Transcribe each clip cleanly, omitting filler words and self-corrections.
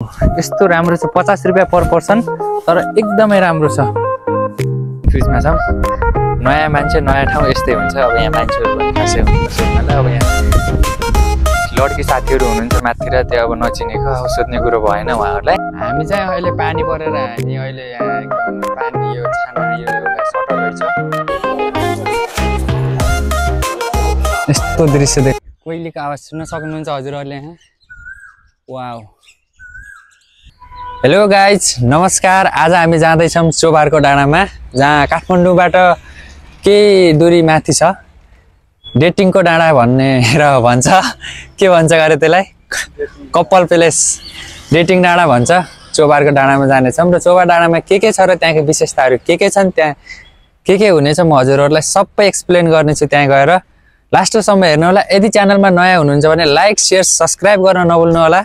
यस्तो राम्रो छ 50 रुपैयाँ पर पर्सन तर एकदमै राम्रो छ फ्रिजमा छ नयाँ मान्छे नयाँ ठाउँ यस्तै हुन्छ अब यहाँ मान्छेहरु पनि खासै हुनुहुन्छ अब यहाँ लड्की साथीहरु हुनुहुन्छ माथितिर त्यो अब नचिनेको सोध्ने कुरो भएन उहाँहरुलाई हामी चाहिँ अहिले पानी परेर हामी अहिले यहाँ एकदम पानी यो छाना यो सटल रहेछ यस्तो दृश्य देख कोइलीको आवाज सुन्न सक्नुहुन्छ हजुरहरुले यहाँ वाउ हेलो गाइज नमस्कार आज हामी जाँदैछौँ चोबारको डाँडामा जहाँ काठमाडौँबाट केही दूरी माथि छ डेटिङको डाँडा भनेर भन्छ के भन्छ गरे त्यसलाई कपल प्लेस डेटिङ डाँडा भन्छ चोबारको डाँडामा जानेछौँ र चोबार डाँडामा के छ र त्यहाँको विशेषताहरू के छन् त्यहाँ के हुनेछ म हजुरहरुलाई सबै एक्सप्लेन गर्नेछु त्यहाँ गएर लास्टसम्म हेर्नु होला यदि च्यानलमा नयाँ हुनुहुन्छ भने लाइक शेयर सब्स्क्राइब गर्न नभुल्नु होला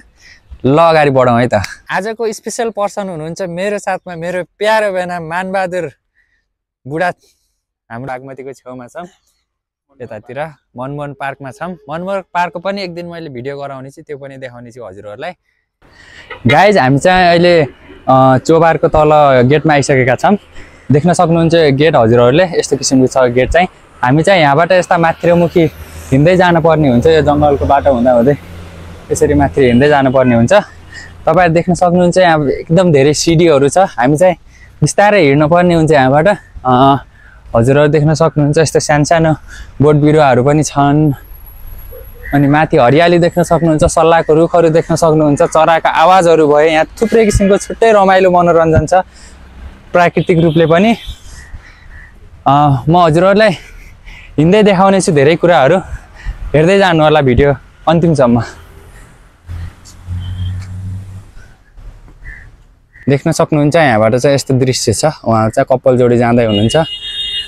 ल अगाडि बढौँ है त आजको स्पेशल पर्सन हुनुहुन्छ मेरो साथमा मेरो प्यारो बहना मानबहादुर बुढा हाम्रो बागमतीको छेउमा छौँ यतातिर मनमोहन पार्कमा छौँ मनमोहन पार्कको पनि एक दिन मैले भिडियो गराउने छु त्यो पनि देखाउने छु हजुरहरुलाई गाइज हामी चाहिँ अहिले चोबारको तल गेटमा आइसकेका छौँ देख्न सक्नुहुन्छ गेट हजुरहरुले यस्तो किसिमको छ गेट चाहिँ हामी चाहिँ यहाँबाट यस्ता माथिरमुखी हिँड्दै जानुपर्ने हुन्छ यो जङ्गलको बाटो हुँदा हुँदै यसरी माथि हिँड्दै जानुपर्ने हुन्छ तपाईहरु देख्न सक्नुहुन्छ यहाँ एकदम धेरै सिडीहरु छ हामी चाहिँ बिस्तारै हिँड्नु पर्ने हुन्छ यहाँबाट हजुरहरु देख्न सक्नुहुन्छ यस्तो सानो बोट बिरुवाहरु पनि छन् अनि माथि हरियाली देख्न सक्नुहुन्छ सल्लाहको रुखहरु देख्न सक्नुहुन्छ चराका आवाजहरु भए यहाँ थुप्रै किसिमको छुट्टै रमाइलो मनोरञ्जन छ प्राकृतिक रूपले पनि म हजुरहरुलाई हिँड्दै देखाउने छु धेरै कुराहरु हेर्दै जानु होला भिडियो अन्तिमसम्म देख्न सक्नुहुन्छ यहाँबाट चाहिँ यस्तो दृश्य छ उहाँ चाहिँ कपाल जोडी जाँदै हुनुहुन्छ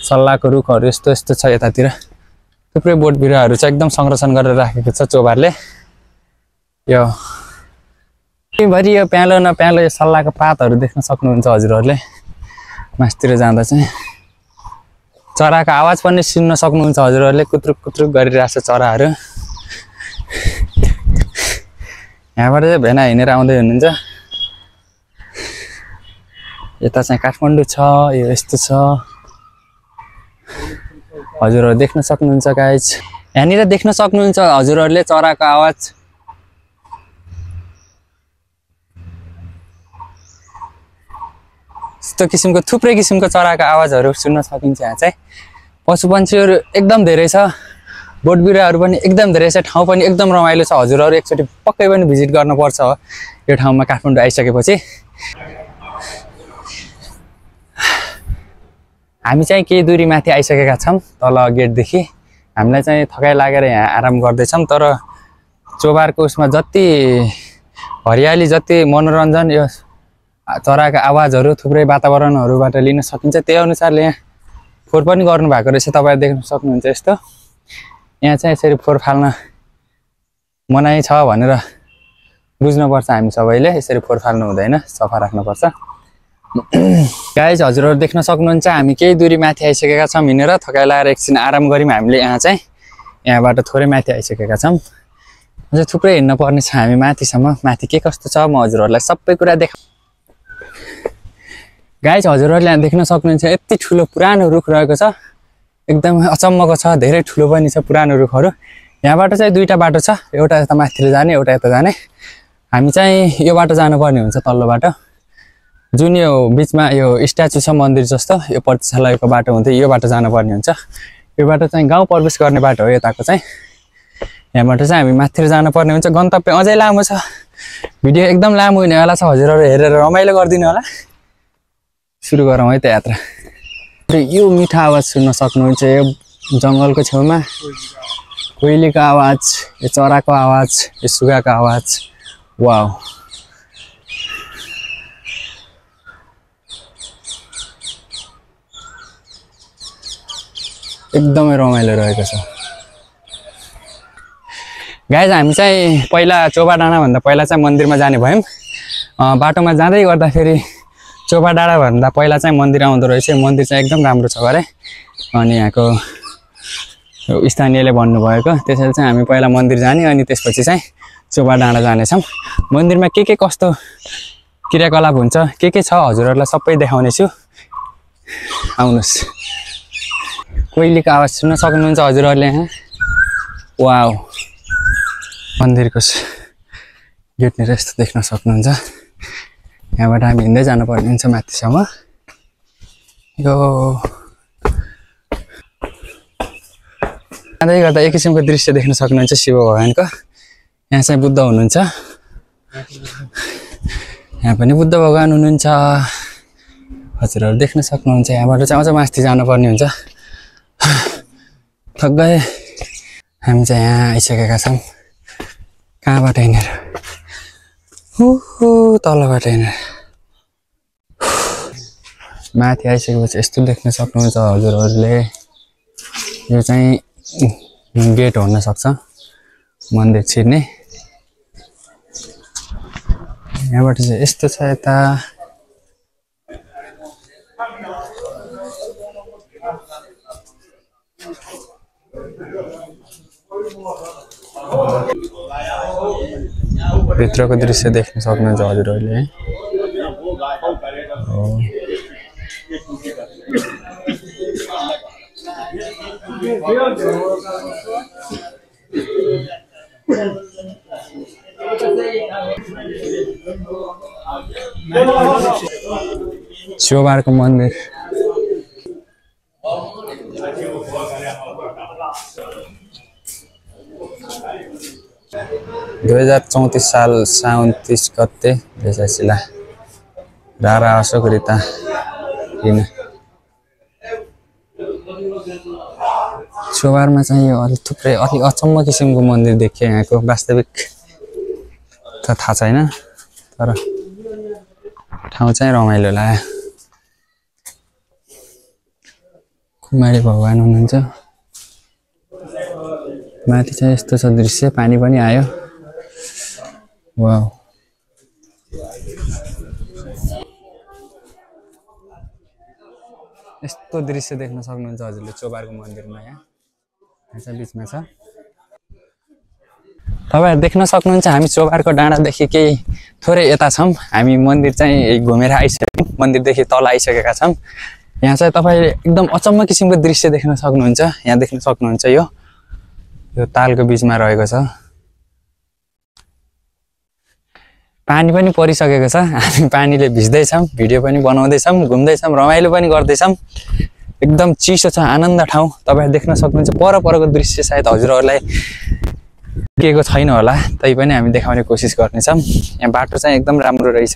सल्लाहको रुखहरु यस्तो छ यतातिर थुप्रै बोट बिरुवाहरु चाहिँ एकदम संरक्षण गरेर राखेको छ चोबारले यो भरि यो प्यालो नप्यालो यो सल्लाहको पातहरु देख्न सक्नुहुन्छ हजुरहरुले मास्तिर जाँदा चाहिँ चराको आवाज पनि सुन्न सक्नुहुन्छ हजुरहरुले कुत्रुक कुत्रुक गरिरहेछ चराहरु यहाँबाट चाहिँ भेना हिँडेर आउँदै हुनुहुन्छ यता चाहिँ काठमाडौँ छ यो यस्तो छ हजुरहरु देख्न सक्नुहुन्छ गाइज यहाँनिर देख्न सक्नुहुन्छ हजुरहरुले चराको आवाज यस्तो किसिमको थुप्रै किसिमको चराको आवाजहरु सुन्न सकिन्छ यहाँ चाहिँ पशुपन्छीहरु एकदम धेरै छ बोट बिरुवाहरु पनि एकदम धेरै छ ठाउँ पनि एकदम रमाइलो छ हजुरहरु एकचोटी पक्कै पनि भिजिट गर्नुपर्छ यो ठाउँमा काठमाडौँ आइसकेपछि हामी चाहिँ केही दूरी माथि आइसकेका छौँ तल गेटदेखि हामीलाई चाहिँ थकाइ लागेर यहाँ आराम गर्दैछौँ तर चोबारको उसमा जति हरियाली जति मनोरञ्जन यो चराको आवाजहरु थुप्रै वातावरणहरुबाट लिन सकिन्छ त्यही अनुसारले यहाँ फोहोर पनि गर्नु भएको रहेछ तपाईहरु देख्न सक्नुहुन्छ यस्तो यहाँ चाहिँ यसरी फोहोर फाल्न मनाइ छ भनेर बुझ्नुपर्छ हामी सबैले यसरी फोहोर फाल्नु हुँदैन सफा राख्नुपर्छ गाइज हजुरहरु देख्न सक्नुहुन्छ हामी केही दूरी माथि आइसकेका छौँ हिँडेर थकाइ लागेर एकछिन आराम गर्यौं हामीले यहाँ चाहिँ यहाँबाट थोरै माथि आइसकेका छौँ अझै थुप्रै हिँड्न पर्ने छ हामी माथिसम्म माथि के कस्तो छ म हजुरहरुलाई सबै कुरा देखा गाइज हजुरहरुले यहाँ देख्न सक्नुहुन्छ यति ठुलो पुरानो रुख रहेको छ एकदम अचम्मको छ धेरै ठुलो पनि छ पुरानो रुखहरु यहाँबाट चाहिँ दुईटा बाटो छ एउटा यता माथितिर जाने एउटा यता जाने हामी चाहिँ यो बाटो जानुपर्ने हुन्छ तल्लो बाटो जुन यो बीचमा यो स्ट्याचु छ मन्दिर जस्तो यो पतिशालाको बाटो हुँदै यो बाटो जानुपर्ने हुन्छ यो बाटो चाहिँ गाउँ प्रवेश गर्ने बाटो हो यताको चाहिँ यहाँबाट चाहिँ हामी माथितिर जानुपर्ने हुन्छ गन्तव्य अझै लामो छ भिडियो एकदम लामो हुनेवाला छ हजुरहरु हेरेर रमाइलो गरिदिनु होला सुरु गरौँ है त यात्रा यो मिठो आवाज सुन्न सक्नुहुन्छ यो जङ्गलको छेउमा कोइलीको आवाज यो चराको आवाज यो सुगाको आवाज वाउ एकदमै रमाइलो रहेको छ गाइज हामी चाहिँ पहिला चोबार डाँडा भन्दा पहिला चाहिँ मन्दिरमा जाने भयौं बाटोमा जाँदै गर्दाखेरि चोबार डाँडा भन्दा पहिला चाहिँ मन्दिर आउँदो रहेछ मन्दिर चाहिँ एकदम राम्रो छ गरे अनि यहाँको स्थानीयले भन्नुभएको त्यसैले चाहिँ हामी पहिला मन्दिर जाने अनि त्यसपछि चाहिँ चोबा डाँडा जानेछौँ। मन्दिरमा के कस्तो क्रियाकलाप हुन्छ के छ हजुरहरूलाई सबै देखाउने छु। आउनुहोस्। कोइलीको आवाज सुन्न सक्नुहुन्छ हजुरहरूले यहाँ। वाउ, मन्दिरको गेटनिर यस्तो देख्न सक्नुहुन्छ। यहाँबाट हामी हिँड्दै जानुपर्ने हुन्छ माथिसम्म। यो जाँदै गर्दा एक किसिमको दृश्य देख्न सक्नुहुन्छ शिव भगवानको। यहाँ चाहिँ बुद्ध हुनुहुन्छ। यहाँ पनि बुद्ध भगवान हुनुहुन्छ। हजुरहरू देख्न सक्नुहुन्छ। यहाँबाट चाहिँ अझ माथि जानुपर्ने हुन्छ। थक गए। हामी चाहिँ यहाँ आइसकेका छौँ। कहाँबाट हिँडेर? तलबाट हिँडेर माथि आइसकेपछि यस्तो देख्न सक्नुहुन्छ हजुरहरूले। यो चाहिँ गेट हुन सक्छ मन्दिर छिर्ने। यहाँबाट चाहिँ यस्तो छ। यता भित्रको दृश्य देख्न सक्नुहुन्छ हजुरहरूले। चोबारको मन्दिर 2034 साल साउन 30 गते देशाशिला रारा अशोक रीता किन चोबारमा चाहिँ यो अलि थुप्रै अलि अचम्म किसिमको मन्दिर देखियो। यहाँको वास्तविक त थाहा छैन, तर ठाउँ चाहिँ रमाइलो लाग्यो। कुमारी भगवान हुनुहुन्छ। माथि चाहिँ यस्तो छ दृश्य। पानी पनि आयो। वाउ, यस्तो दृश्य देख्न सक्नुहुन्छ हजुरले चोबारको मन्दिरमा। यहाँ चाहिँ बिचमा छ। तपाईहरु देख्न सक्नुहुन्छ हामी चोबारको डाँडादेखि केही थोरै यता छौं। हामी मन्दिर चाहिँ घुमेर आइसक्यौं। मन्दिरदेखि तल आइसकेका छौं। यहाँ चाहिँ तपाईले एकदम अचम्म किसिमको दृश्य देख्न सक्नुहुन्छ। यहाँ देख्न सक्नुहुन्छ यो तालको बीचमा रहेको छ। पानी पनि परिसकेको छ। हामी पानीले भिज्दै छौं, भिडियो पनि बनाउँदै छौं, घुम्दै छौं, रमाइलो पनि गर्दै छौं। एकदम चिसो छ, आनन्द ठाउँ। तपाईहरु देख्न सक्नुहुन्छ। परपरको दृश्य सायद हजुरहरूलाई देखेको छैन होला, तैपनि हामी देखाउने कोसिस गर्नेछौं। यहाँ बाटो चाहिँ एकदम राम्रो रहेछ,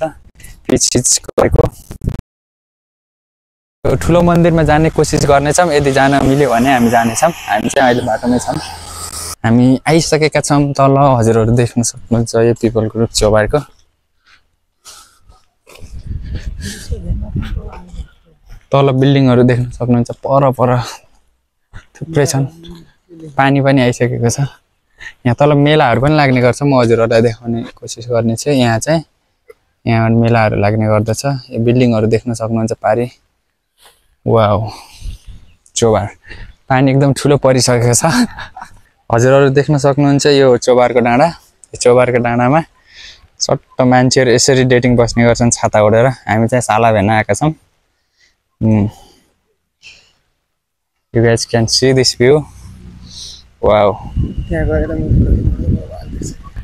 पिच गरेको। ठुलो मन्दिरमा जाने कोसिस गर्नेछौं। यदि जान मिल्यो भने हामी जानेछौं। हामी चाहिँ अहिले बाटोमै छौं। हामी आइसकेका छौं तल। हजुरहरू देख्न सक्नुहुन्छ यो पिपल ग्रुप चोबारको। तल बिल्डिङहरू देख्न सक्नुहुन्छ। पर थुप्रै छन्। पानी पनि आइसकेको छ। यहाँ तल मेलाहरू पनि लाग्ने गर्छ। म हजुरहरूलाई देखाउने कोसिस गर्नेछु। यहाँ चाहिँ यहाँ मेलाहरू लाग्ने गर्दछ। यो बिल्डिङहरू देख्न सक्नुहुन्छ पारी। वाउ, चोबार पानी एकदम ठुलो परिसकेको छ। हजुरहरू देख्न सक्नुहुन्छ यो चोबारको डाँडा। यो चोबारको डाँडामा सट्ट मान्छेहरू यसरी डेटिङ बस्ने गर्छन् छाता ओढेर। हामी चाहिँ साला भेट्न आएका छौं। You guys can see this view. Wow.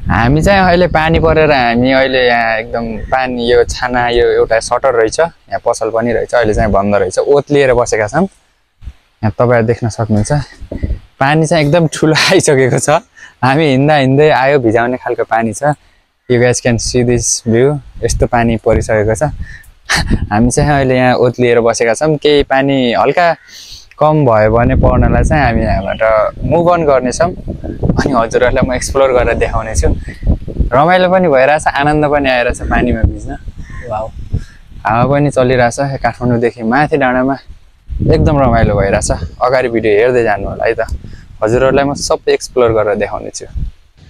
हामी चाहिँ अहिले पानी परेर हामी अहिले यहाँ एकदम पानी यो छाना यो एउटा सटर रहेछ। यहाँ पसल पनि रहेछ। अहिले चाहिँ बन्द रहेछ। ओत्लिएर बसेका छौं। यहाँ तपाईहरु देख्न सक्नुहुन्छ। पानी चाहिँ एकदम ठुलो आइसकेको छ। हामी हिँड्दै आयो भिजाउने खालको पानी छ। You guys can see this view. यस्तो पानी परिसकेको छ। हामी चाहिँ अहिले यहाँ ओत्लिएर बसेका छौं। केही पानी हल्का कम भयो भने पर्नलाई चाहिँ हामी यहाँबाट मुभ अन गर्नेछौं। अनि हजुरहरूलाई म एक्सप्लोर गरेर देखाउने छु। रमाइलो पनि भइरहेछ, आनन्द पनि आइरहेछ पानीमा भिज्न। वाउ, हावा पनि चलिरहेछ। काठमाडौँदेखि माथि डाँडामा एकदम रमाइलो भइरहेछ। अगाडि भिडियो हेर्दै जानु होला है त। हजुरहरूलाई म सबै एक्सप्लोर गरेर देखाउने छु।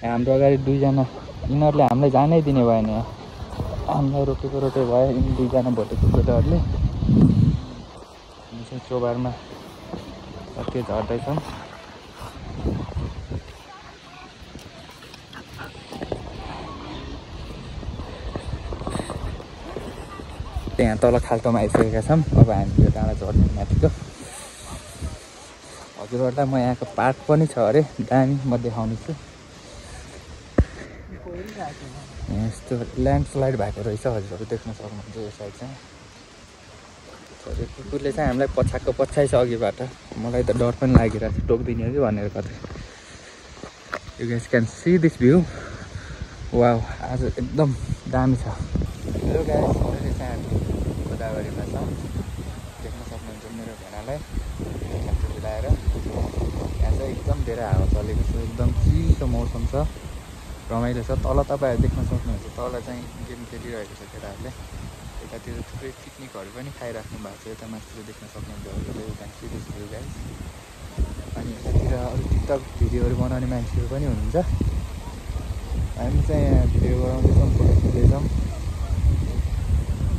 हाम्रो अगाडि दुईजना यिनीहरूले हामीलाई जानै दिने भएन। हामीलाई रोकेको भयो। यिनी दुईजना भोटेको केटाहरूले। हामी चाहिँ चोबारमा सत्य झर्दैछौँ। यहाँ तल खाल्टोमा आइसकेका छौँ। अब हामी यो डाँडा चढ्ने माथिको। हजुरहरूलाई म यहाँको पार्क पनि छ अरे, दामी, म देखाउने छु। यहाँ यस्तो ल्यान्डस्लाइड भएको रहेछ, हजुरहरू देख्न सक्नुहुन्छ यो साइड चाहिँ। कुकुरले चाहिँ हामीलाई पछाएको पछाइ छ अघिबाट। मलाई त डर पनि लागिरहेको छ, टोक्दिने कि भनेर कतै। You guys can see this view. Wow, आज एकदम दामी छ। हेलो गाइस, अहिले चाहिँ हामी गोदावरीमा छौँ। देख्न सक्नुहुन्छ मेरो भेडालाई माथि मिलाएर। यहाँ चाहिँ एकदम धेरै हावा चलेको छ, एकदम चिसो मौसम छ, रमाइलो छ। तल तपाईँहरू देख्न सक्नुहुन्छ, तल चाहिँ गेम खेलिरहेको छ केटाहरूले। यतातिर थुप्रै पिकनिकहरू पनि खाइराख्नु भएको छ। यता माथि देख्न सक्नुहुन्छ हजुरले, you can see this view guys. अनि यतातिर अरू टिकटक भिडियोहरू बनाउने मान्छेहरू पनि हुनुहुन्छ। हामी चाहिँ यहाँ भिडियो बनाउँदैछौँ, फोटो खिच्दैछौँ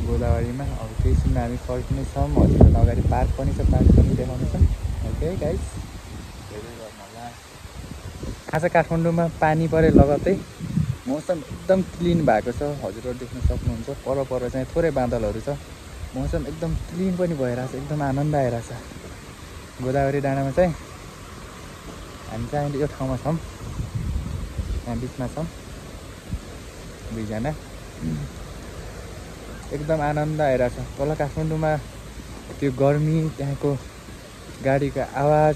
गोदावरीमा। अब केही छिनमा हामी फर्किनेछौँ। हजुरहरूलाई अगाडि पार्क पनि छ, पार्क पनि देखाउनेछौँ। ओके गाइस, हेर्दै गर्नु होला। आज काठमाडौँमा पानी परे लगत्तै मौसम एकदम क्लिन भएको छ, हजुरहरू देख्न सक्नुहुन्छ। पर चाहिँ थोरै बादलहरू छ, मौसम एकदम क्लिन पनि भइरहेछ, एकदम आनन्द आइरहेछ गोदावरी डाँडामा चाहिँ। हामी चाहिँ अहिले यो ठाउँमा छौँ, यहाँ बिचमा छौँ दुईजना। एकदम आनन्द आइरहेछ। तल काठमाडौँमा त्यो गर्मी, त्यहाँको गाडीको आवाज,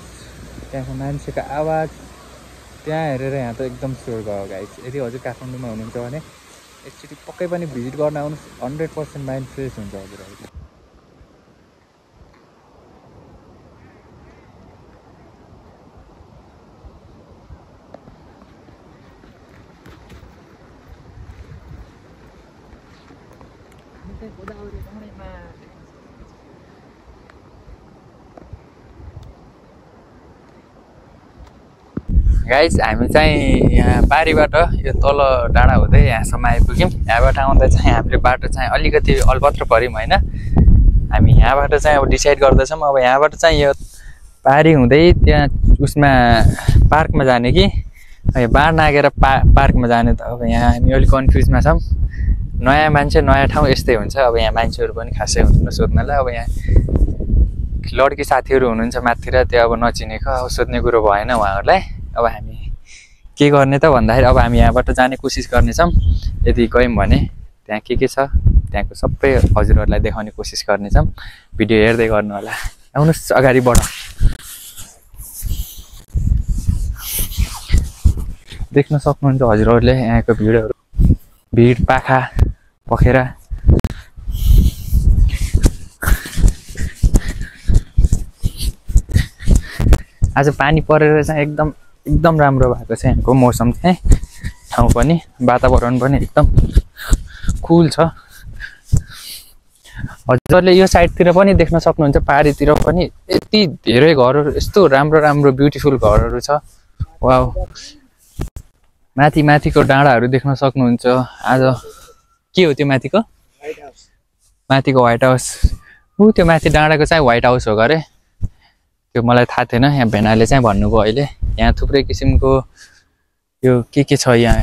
त्यहाँको मान्छेको आवाज, त्यहाँ हेरेर यहाँ त एकदम स्वर्ग हो गाइस। यदि हजुर काठमाडौँमा हुनुहुन्छ भने एकचोटि पक्कै पनि भिजिट गर्न आउनुहोस्, 100% माइन्ड फ्रेस हुन्छ हजुरहरूको। गाइस, हामी चाहिँ यहाँ पारीबाट यो तल डाँडा हुँदै यहाँसम्म आइपुग्यौँ। यहाँबाट आउँदा चाहिँ हामीले बाटो चाहिँ अलिकति अलपत्र पऱ्यौँ होइन। हामी यहाँबाट चाहिँ अब डिसाइड गर्दैछौँ, अब यहाँबाट चाहिँ यो पारी हुँदै त्यहाँ उसमा पार्कमा जाने कि बाढ नागेर पार्कमा जाने। त अब यहाँ हामी अलिक कन्फ्युजमा छौँ। नयाँ मान्छे, नयाँ ठाउँ यस्तै हुन्छ। अब यहाँ मान्छेहरू पनि खासै हुँदैन सोध्नलाई। अब यहाँ लड्की साथीहरू हुनुहुन्छ माथितिर, त्यो अब नचिनेको, अब सोध्ने कुरो भएन उहाँहरूलाई। अब हामी के गर्ने त भन्दाखेरि अब हामी यहाँबाट जाने कोसिस गर्नेछौँ। यदि गयौँ भने त्यहाँ के छ त्यहाँको सबै हजुरहरूलाई देखाउने कोसिस गर्नेछौँ। भिडियो हेर्दै गर्नु होला। आउनुहोस् अगाडि बढौँ। देख्न सक्नुहुन्छ हजुरहरूले यहाँको भिडहरू, भिड, पाखा, पखेरा। आज पानी परेर चाहिँ एकदम राम्रो भएको छ यहाँको मौसम चाहिँ, ठाउँ पनि, वातावरण पनि एकदम कुल छ। हजुरहरूले यो साइडतिर पनि देख्न सक्नुहुन्छ, पारीतिर पनि यति धेरै घरहरू, यस्तो राम्रो ब्युटिफुल घरहरू छ। वाउ, माथिको डाँडाहरू देख्न सक्नुहुन्छ। आज के हो त्यो माथिको? माथिको व्हाइट हाउस। त्यो माथि डाँडाको चाहिँ व्हाइट हाउस हो गरे, त्यो मलाई थाहा थिएन। यहाँ भेनाले चाहिँ भन्नुभयो अहिले। यहाँ थुप्रै किसिमको यो के छ यहाँ,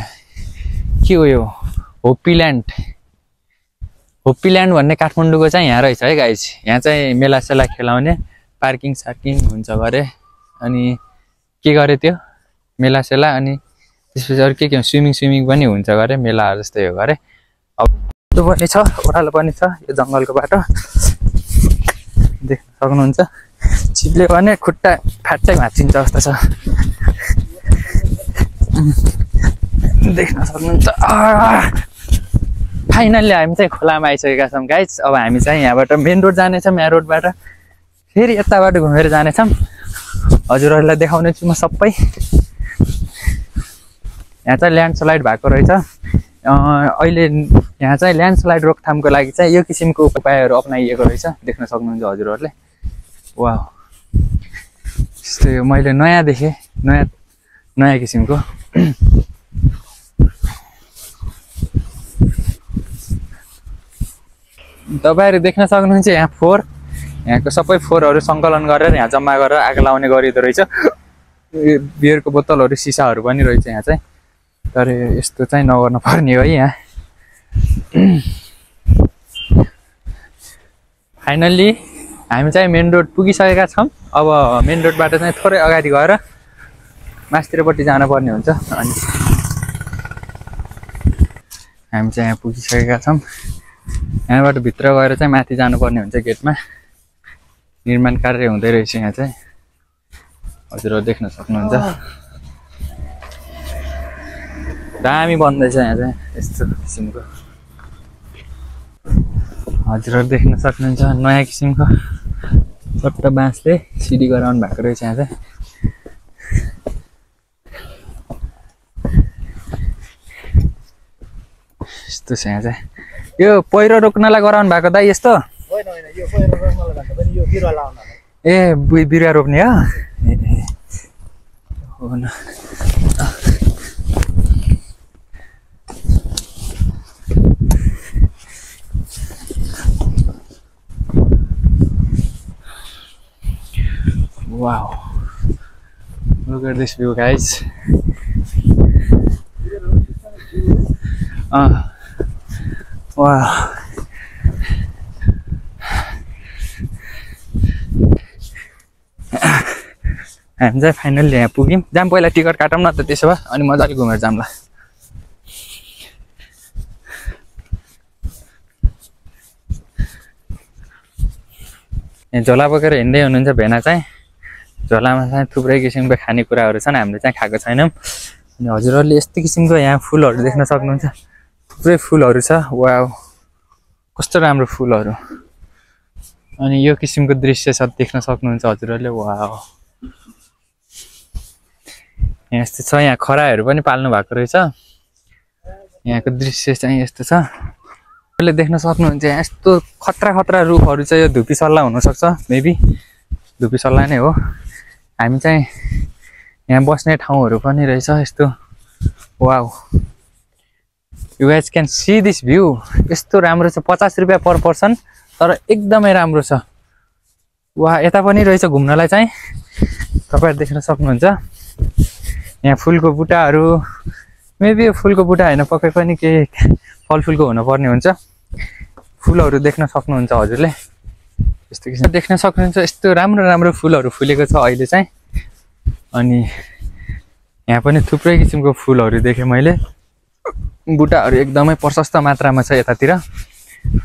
के हो यो? होप्पी ल्यान्ड भन्ने काठमाडौँको चाहिँ यहाँ रहेछ है गाइस। यहाँ चाहिँ मेला सेला खेलाउने, पार्किङ सार्किङ हुन्छ गरे। अनि के गरे त्यो मेला सेला, अनि त्यसपछि अरू के स्विमिङ पनि हुन्छ गरे, मेलाहरू जस्तै हो गरे। अब त्यो पनि छ, ओह्रालो पनि छ यो जङ्गलको बाटो, देख्न सक्नुहुन्छ। चिप्ले भने खुट्टा फ्याट्टै भाँचिन्छ जस्तो छ, देख्न सक्नुहुन्छ। फाइनल्ली हामी चाहिँ खोलामा आइसकेका छौँ गाइस। अब हामी चाहिँ यहाँबाट मेन रोड जानेछौँ, यहाँ रोडबाट फेरि यताबाट घुमेर जानेछौँ। हजुरहरूलाई देखाउने छु म सबै। यहाँ चाहिँ ल्यान्डस्लाइड भएको रहेछ। अहिले यहाँ चाहिँ ल्यान्डस्लाइड रोकथामको लागि चाहिँ यो किसिमको उपायहरू अपनाइएको रहेछ, देख्न सक्नुहुन्छ हजुरहरूले। वाह, यस्तो यो मैले नयाँ देखेँ, नयाँ किसिमको। तपाईँहरू देख्न सक्नुहुन्छ यहाँ फोहोर, यहाँको सबै फोहोरहरू सङ्कलन गरेर यहाँ जम्मा गरेर आगो लाउने गरिँदो रहेछ। बियरको बोतलहरू, सिसाहरू पनि रहेछ यहाँ चाहिँ। तर यस्तो चाहिँ नगर्नु पर्ने हो यहाँ। फाइनल्ली हामी चाहिँ मेन रोड पुगिसकेका छौँ। अब मेन रोडबाट चाहिँ थोरै अगाडि गएर मास्तिरपट्टि जानुपर्ने हुन्छ। अनि हामी चाहिँ यहाँ पुगिसकेका छौँ। यहाँबाट भित्र गएर चाहिँ माथि जानुपर्ने हुन्छ। गेटमा निर्माण कार्य हुँदै रहेछ। यहाँ चाहिँ हजुरहरू देख्न सक्नुहुन्छ दामी बन्दैछ। यहाँ चाहिँ यस्तो किसिमको हजुरहरू देख्न सक्नुहुन्छ नयाँ किसिमको चट्ट बाँसले सिडी गराउनु भएको रहेछ। यहाँ चाहिँ यस्तो छ। यहाँ चाहिँ यो पहिरो रोक्नलाई गराउनु भएको दाइ यस्तो ए बिरुवा रोप्ने हो हो न। Wow, look at this view, guys. Wow. हामी चाहिँ फाइनली यहाँ पुग्यौँ। जाम पहिला टिकट काटौँ न त, त्यसो भए अनि मजाले घुमेर जाउँला। यहाँ झोला बोकेर हिँड्दै हुनुहुन्छ भेना चाहिँ। झोलामा चाहिँ थुप्रै किसिमको खानेकुराहरू छन्, हामीले चाहिँ खाएको छैनौँ। अनि हजुरहरूले यस्तो किसिमको यहाँ फुलहरू देख्न सक्नुहुन्छ। थुप्रै फुलहरू छ। वाउ, कस्तो राम्रो फुलहरू। अनि यो किसिमको दृश्य छ देख्न सक्नुहुन्छ हजुरहरूले। वाउ, यहाँ यस्तो छ। यहाँ खराहरू पनि पाल्नु भएको रहेछ। यहाँको दृश्य चाहिँ यस्तो छ। तपाईँले देख्न सक्नुहुन्छ यहाँ यस्तो खतरा खतरा रुखहरू चाहिँ। यो धुपी सल्ला हुनसक्छ, मेबी धुपी सल्ला नै हो। हामी चाहिँ यहाँ बस्ने ठाउँहरू पनि रहेछ यस्तो। Wow, you guys can see this view. यस्तो राम्रो छ। 50 रुपियाँ पर पर्सन, तर एकदमै राम्रो छ। वा, यता पनि रहेछ घुम्नलाई चाहिँ। तपाईँहरू देख्न सक्नुहुन्छ यहाँ फुलको बुट्टाहरू। मेबी यो फुलको बुट्टा होइन, पक्कै पनि केही फलफुलको हुनुपर्ने हुन्छ। फुलहरू देख्न सक्नुहुन्छ हजुरले। यस्तो किसिम देख्न सक्नुहुन्छ। यस्तो राम्रो राम्रो फुलहरू फुलेको छ अहिले चाहिँ। अनि यहाँ पनि थुप्रै किसिमको फुलहरू देखेँ मैले। बुट्टाहरू एकदमै प्रशस्त मात्रामा छ यतातिर।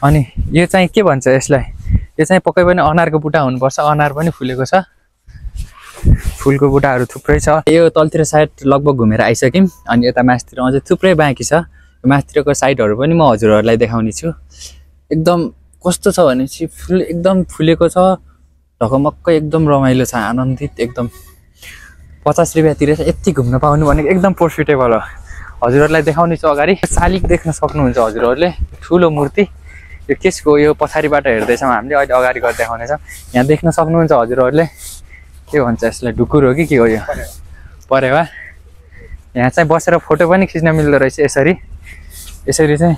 अनि यो चाहिँ के भन्छ यसलाई? यो चाहिँ पक्कै पनि अनारको बुट्टा हुनुपर्छ। अनार पनि फुलेको छ। फुलको बुट्टाहरू थुप्रै छ। यो तलतिर साइड लगभग घुमेर आइसक्यौँ। अनि यता माथितिर अझै थुप्रै बाँकी छ। माथितिरको साइडहरू पनि म हजुरहरूलाई देखाउने छु। एकदम कस्तो छ भनेपछि फुल एकदम फुलेको छ, ढकमक्क एकदम रमाइलो छ, आनन्दित एकदम। 50 रुपियाँतिर यति घुम्न पाउनु भनेको एकदम प्रफिटेबल हो। हजुरहरूलाई देखाउने छु अगाडि। शालिग देख्न सक्नुहुन्छ हजुरहरूले। ठुलो मूर्ति यो केसको यो पछाडिबाट हेर्दैछौँ हामीले। अहिले अगाडि गएर देखाउनेछौँ। यहाँ देख्न सक्नुहुन्छ हजुरहरूले। के भन्छ यसलाई? ढुकुर हो कि के हो यो? परेवा। यहाँ चाहिँ बसेर फोटो पनि खिच्न मिल्दो रहेछ। यसरी चाहिँ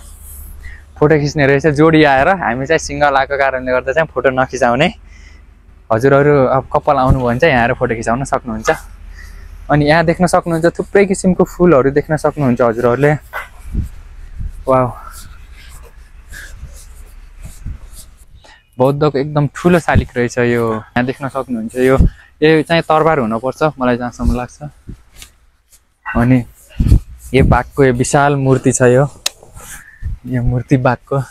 फोटो खिच्ने रहेछ। जोडी आएर हामी चाहिँ सिङ्गल आएको कारणले गर्दा चाहिँ फोटो नखिचाउने। हजुरहरू अब कपाल आउनु भयो भने चाहिँ यहाँ आएर फोटो खिचाउन सक्नुहुन्छ। अनि यहाँ देख्न सक्नुहुन्छ थुप्रै किसिमको फुलहरू देख्न सक्नुहुन्छ हजुरहरूले। वाउ, बौद्धको एकदम ठुलो शालिग रहेछ यो। यहाँ देख्न सक्नुहुन्छ यो चाहिँ तरबार हुनुपर्छ मलाई जहाँसम्म लाग्छ। अनि यो बाघको यो विशाल मूर्ति छ। यो मूर्ति बाघको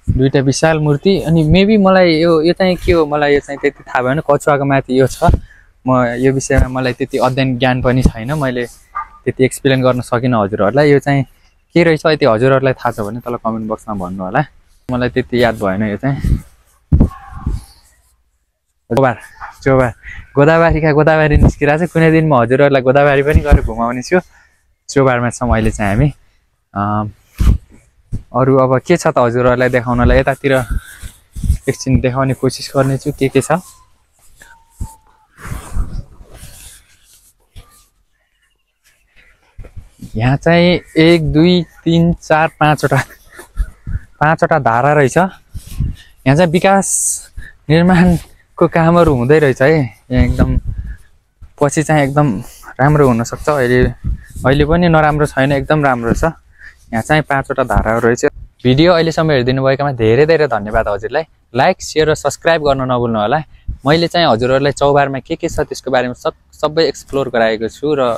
दुईटा विशाल मूर्ति। अनि मेबी मलाई यो चाहिँ के हो मलाई यो चाहिँ त्यति थाहा भएन। कछुवाको माथि यो छ। म यो विषयमा मलाई त्यति अध्ययन ज्ञान पनि छैन। मैले त्यति एक्सप्लेन गर्न सकिनँ हजुरहरूलाई। यो चाहिँ के रहेछ यति हजुरहरूलाई थाहा छ भने तल कमेन्ट बक्समा भन्नु होला। मलाई त्यति याद भएन। यो चाहिँ चोबार गोदावरी निस्किरहेको छ। कुनै दिन म हजुरहरूलाई गोदावरी पनि गएर घुमाउने छु। चोबारमा छौँ अहिले चाहिँ हामी। अरू अब के छ त हजुरहरूलाई देखाउनलाई? यतातिर एकछिन देखाउने कोसिस गर्नेछु के छ। यहाँ चाहिँ 1 2 3 4 5वटा धारा रहेछ। यहाँ चाहिँ विकास निर्माणको कामहरू हुँदै रहेछ है। यहाँ एकदम पछि चाहिँ एकदम राम्रो हुनसक्छ। अहिले पनि नराम्रो छैन, एकदम राम्रो छ। यहाँ चाहिँ 5वटा धाराहरू रहेछ। भिडियो अहिलेसम्म हेरिदिनु भएकोमा धेरै धेरै धन्यवाद हजुरलाई। लाइक सेयर र सब्सक्राइब गर्न नभुल्नु होला। मैले चाहिँ हजुरहरूलाई चौबारमा के छ त्यसको बारेमा सबै एक्सप्लोर गराएको छु र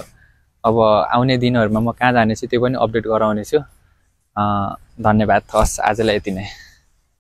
अब आउने दिनहरूमा म कहाँ जानेछु त्यो पनि अपडेट गराउने छु। धन्यवाद। हस् आजलाई यति नै।